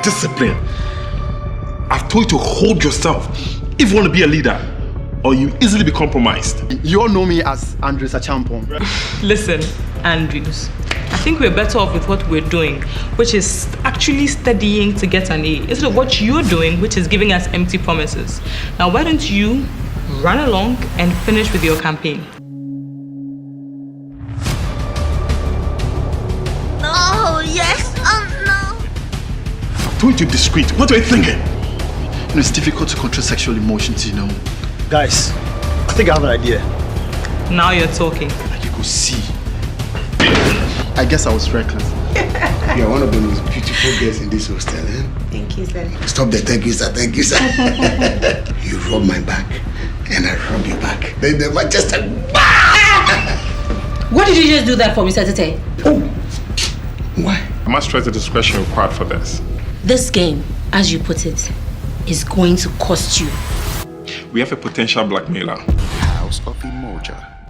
discipline. I've told you to hold yourself if you want to be a leader, or you easily be compromised. You all know me as Andres Achampong. Listen, Andrews, I think we're better off with what we're doing, which is actually studying to get an A, instead of what you're doing, which is giving us empty promises. Now, why don't you run along and finish with your campaign? No, yes, no. I've told you to be discreet. What are you thinking? You know, it's difficult to control sexual emotions, you know. Guys, I think I have an idea. Now you're talking. You could see. I guess I was reckless. You're one of the most beautiful girls in this hostel, eh? Thank you, sir. Stop there, thank you, sir, thank you, sir. You rub my back, and I rub your back. Then the Manchester. What did you just do that for, Mr. Tete? Oh, why? I must stress the discretion required for this. This game, as you put it, is going to cost you. We have a potential blackmailer. House of Umoja.